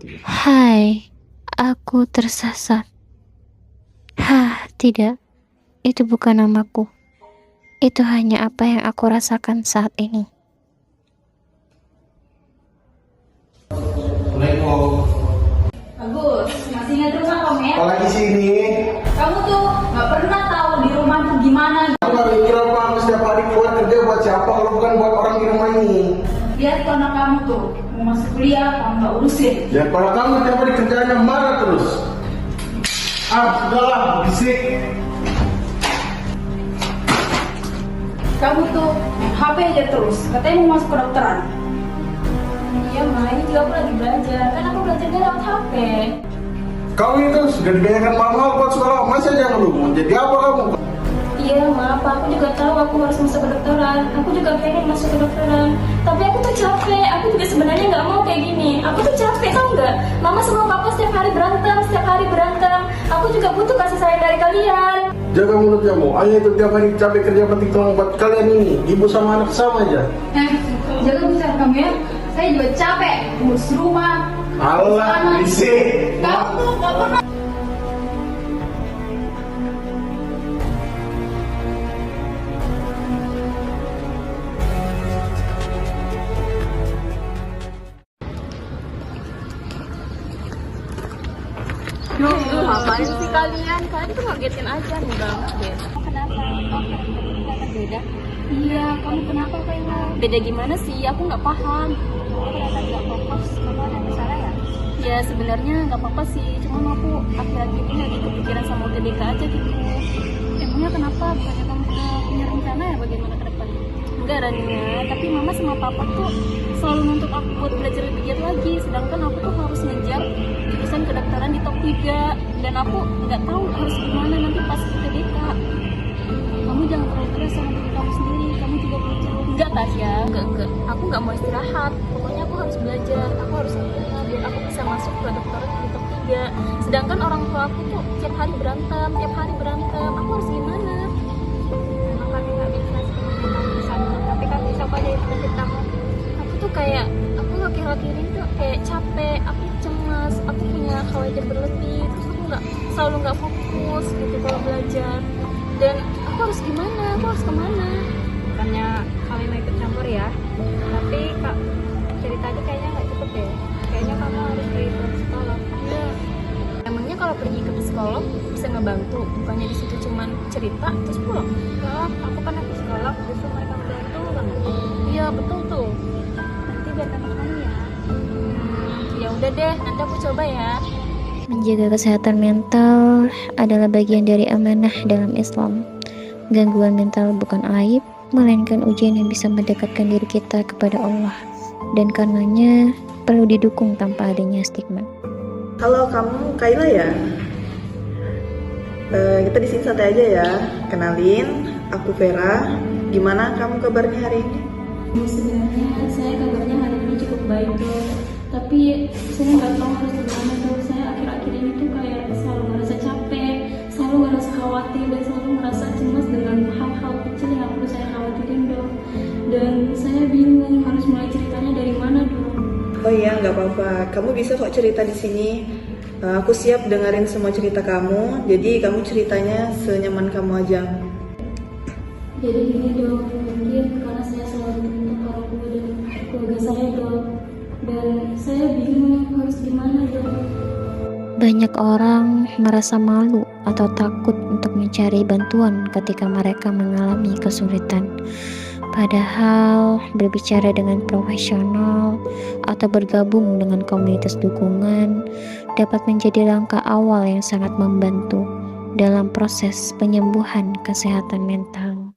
Hai, aku tersesat. Tidak, itu bukan namaku. Itu hanya apa yang aku rasakan saat ini. Assalamualaikum. Bagus, masih ingat rumah kamu ya? Kalau di sini, Kamu tuh nggak pernah tahu di rumah tuh gimana. kamu nggak mikir apa aku setiap hari keluar kerja buat siapa kalau bukan buat orang di rumah ini. Lihat tuh anak kamu tuh mau masuk kuliah, kamu nggak urusin. Dan kalau kamu tiap hari kerjanya marah terus. Sudahlah, bisik. Kamu tuh main HP aja terus, katanya mau masuk kedokteran. Iya Ma, ini juga aku lagi belajar, kan aku belajarnya lewat HP. Kamu itu sudah dibayarkan mahal buat sekolah, masih aja ngeluh. Mau jadi apa kamu? Iya Ma, Pak, aku juga tahu aku harus masuk kedokteran. Aku juga pengen masuk kedokteran. Tapi aku tuh capek, aku juga sebenarnya nggak mau kayak gini. Aku tuh capek, tau nggak? Mama sama Papa setiap hari berantem. Aku juga butuh kasih sayang dari kalian. Jaga mulut kamu. Ayah itu tiap hari capek kerja penting tolong buat kalian ini. Ibu sama anak sama aja. Jaga bicara kamu ya. Saya juga capek ngurus rumah. Allah, bisik. Kamu tuh nggak pernah. Ngapain sih kalian? Kalian tuh ngagetin aja nih banget deh. Kenapa? Oh, kenapa beda? Iya, kamu kenapa kayaknya? Beda gimana sih? Aku nggak paham. Kenapa nggak fokus? Kamu ada masalah ya? Ya sebenarnya nggak apa-apa sih. Cuma aku akhir-akhir ini lagi kepikiran sama UTBK aja gitu. Emangnya kenapa? Bukannya kamu udah punya rencana ya bagaimana ke depan? Enggak Rania, tapi mama sama papa tuh selalu nuntut aku buat belajar lebih giat lagi. Sedangkan aku tuh harus ngejar jurusan kedokteran di top 3. Dan aku nggak tahu harus gimana nanti pas UTBK. Kamu jangan terlalu keras sama diri kamu sendiri. Kamu juga belajar. Enggak Tasya, enggak. Aku nggak mau istirahat. Pokoknya aku harus belajar. Aku harus belajar biar aku bisa masuk kedokteran di top 3. Sedangkan orang tua aku tuh tiap hari berantem. Aku harus gimana? Emang kami nggak bisa sepenuhnya kamu bisa. Tapi kamu bisa kok jadi penyakit kamu. Aku akhir-akhir ini tuh kayak capek. Aku cemas. Aku punya khawatir berlebih. Terus aku selalu nggak fokus gitu kalau belajar. Dan aku harus gimana? Aku harus kemana? Bukannya kalian mau ikut campur ya? Tapi kak ceritanya kayaknya nggak cukup deh. Kayaknya kamu harus pergi ke psikolog. Iya. Emangnya kalau pergi ke psikolog bisa ngebantu? Bukannya di situ cuman cerita terus pulang? Enggak, aku kan aku psikolog justru mereka membantu banget. Iya betul tuh. Nanti biar kamu ya. Ya udah deh, nanti aku coba ya. Menjaga kesehatan mental adalah bagian dari amanah dalam Islam. Gangguan mental bukan aib, melainkan ujian yang bisa mendekatkan diri kita kepada Allah. Dan karenanya perlu didukung tanpa adanya stigma. Halo, kamu Kaila ya? Kita di sini santai aja ya. Kenalin, aku Vera. Gimana kamu kabarnya hari ini? Sebenarnya saya kabarnya hari ini cukup baik tuh. Tapi saya nggak tahu harus bagaimana tuh. Saya akhir-akhir ini tuh kayak selalu merasa capek, selalu merasa khawatir dan selalu merasa cemas dengan hal-hal kecil yang perlu saya khawatirin dong. Dan saya bingung harus mulai ceritanya dari mana dong. Oh iya, nggak apa-apa. Kamu bisa kok cerita di sini. Aku siap dengerin semua cerita kamu. Jadi kamu ceritanya senyaman kamu aja. Jadi gini dong, mungkin karena saya selalu menuntut orang tua dan keluarga saya dong. Dan saya bingung harus gimana dong. Banyak orang merasa malu atau takut untuk mencari bantuan ketika mereka mengalami kesulitan. Padahal berbicara dengan profesional atau bergabung dengan komunitas dukungan dapat menjadi langkah awal yang sangat membantu dalam proses penyembuhan kesehatan mental.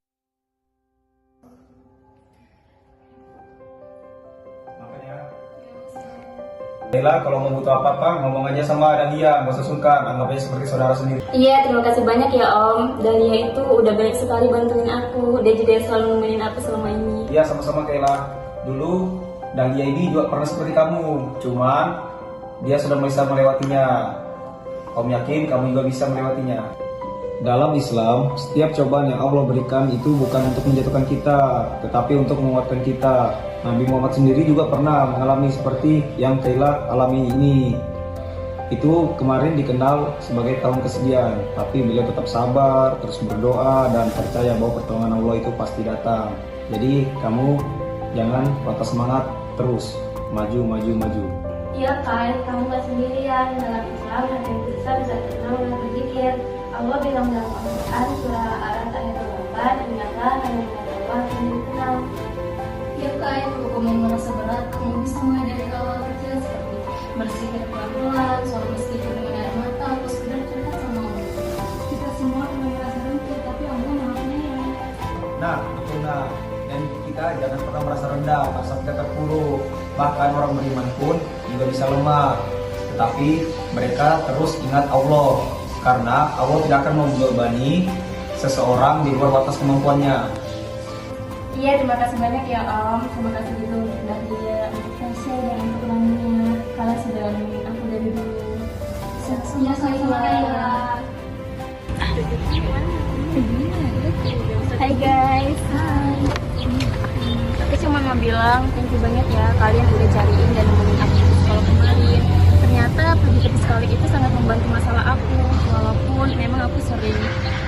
Bella, kalau mau butuh apa-apa, ngomong aja sama Dahlia, nggak usah sungkan, anggap aja seperti saudara sendiri. Iya, terima kasih banyak ya Om. Dahlia itu udah banyak sekali bantuin aku. Dia juga yang selalu nemenin aku selama ini. Iya, sama-sama Kayla. Dulu, Dahlia ini juga pernah seperti kamu, cuman dia sudah bisa melewatinya. Om yakin kamu juga bisa melewatinya. Dalam Islam, setiap cobaan yang Allah berikan itu bukan untuk menjatuhkan kita, tetapi untuk menguatkan kita. Nabi Muhammad sendiri juga pernah mengalami seperti yang Kayla alami ini. Itu kemarin dikenal sebagai tahun kesedihan, tapi beliau tetap sabar, terus berdoa, dan percaya bahwa pertolongan Allah itu pasti datang. Jadi kamu jangan patah semangat, terus maju. Iya Kai, kamu gak sendirian. Dalam Islam ada yang bisa terkenal dengan berzikir. Allah bilang dalam Al-Quran surah Al-Araf ayat 8, ingatlah hanya dengan Allah yang dikenal. Iya Kai, kalau kamu merasa berat, kamu bisa mulai dari hal kecil seperti berzikir pelan-pelan, soal meskipun dengan air mata, atau sekedar cerita sama Allah. Kita semua pernah merasa rendah, tapi Allah maha penyayang. Nah, betul nah. Dan kita jangan pernah merasa rendah, merasa tidak terpuruk. Bahkan orang beriman pun juga bisa lemah. Tetapi mereka terus ingat Allah. Karena Allah tidak akan membebani seseorang di luar batas kemampuannya. Iya, terima kasih banyak ya Om. Terima kasih juga untuk Dahlia, untuk Tasya, dan untuk Lamia. Kalian sudah nemenin aku dari dulu. Semuanya sama ya. Hai guys. Aku cuma mau bilang thank you banget ya kalian udah cariin dan nemenin aku di sekolah kemarin. Ternyata pergi ke psikolog itu sangat membantu masalah aku. Walaupun memang aku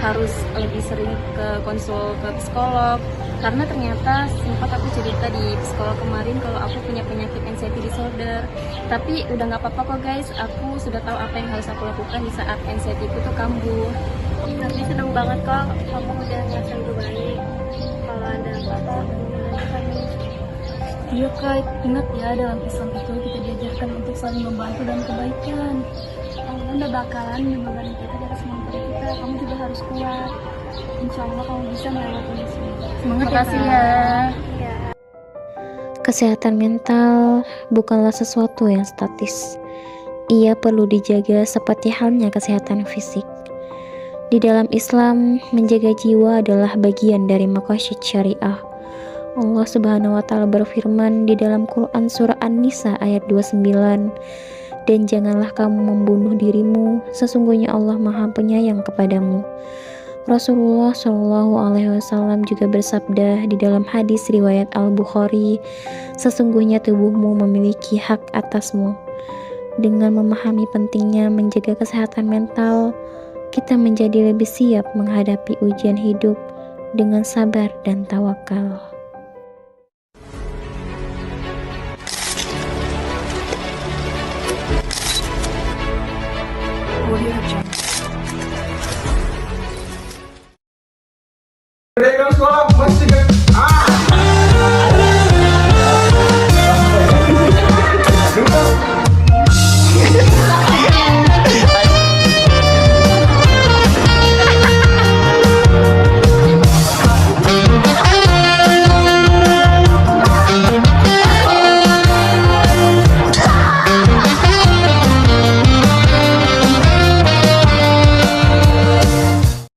harus lebih sering ke konsul ke psikolog. Karena ternyata sempat aku cerita di psikolog kemarin kalau aku punya penyakit anxiety disorder. Tapi udah nggak apa-apa kok guys. Aku sudah tahu apa yang harus aku lakukan di saat anxiety itu tuh kambuh. Tapi seneng banget kok kamu udah ngerasa lebih baik. Kalau ada apa-apa, Iya Kak, ingat ya dalam Islam itu kita diajarkan untuk saling membantu dan kebaikan. Allah udah bakalan membebani kita dari semua kita. Kamu juga harus kuat. Insya Allah kamu bisa melewati ini semua. Semangat ya Makasih Kak. ya. Kesehatan mental bukanlah sesuatu yang statis. Ia perlu dijaga seperti halnya kesehatan fisik. Di dalam Islam, menjaga jiwa adalah bagian dari maqasid syariah. Allah Subhanahu wa Ta'ala berfirman di dalam Quran surah An-Nisa ayat 29, "Dan janganlah kamu membunuh dirimu, sesungguhnya Allah Maha Penyayang kepadamu." Rasulullah Shallallahu Alaihi Wasallam juga bersabda di dalam hadis riwayat Al-Bukhari, "Sesungguhnya tubuhmu memiliki hak atasmu." Dengan memahami pentingnya menjaga kesehatan mental, kita menjadi lebih siap menghadapi ujian hidup dengan sabar dan tawakal. Dengan sekolah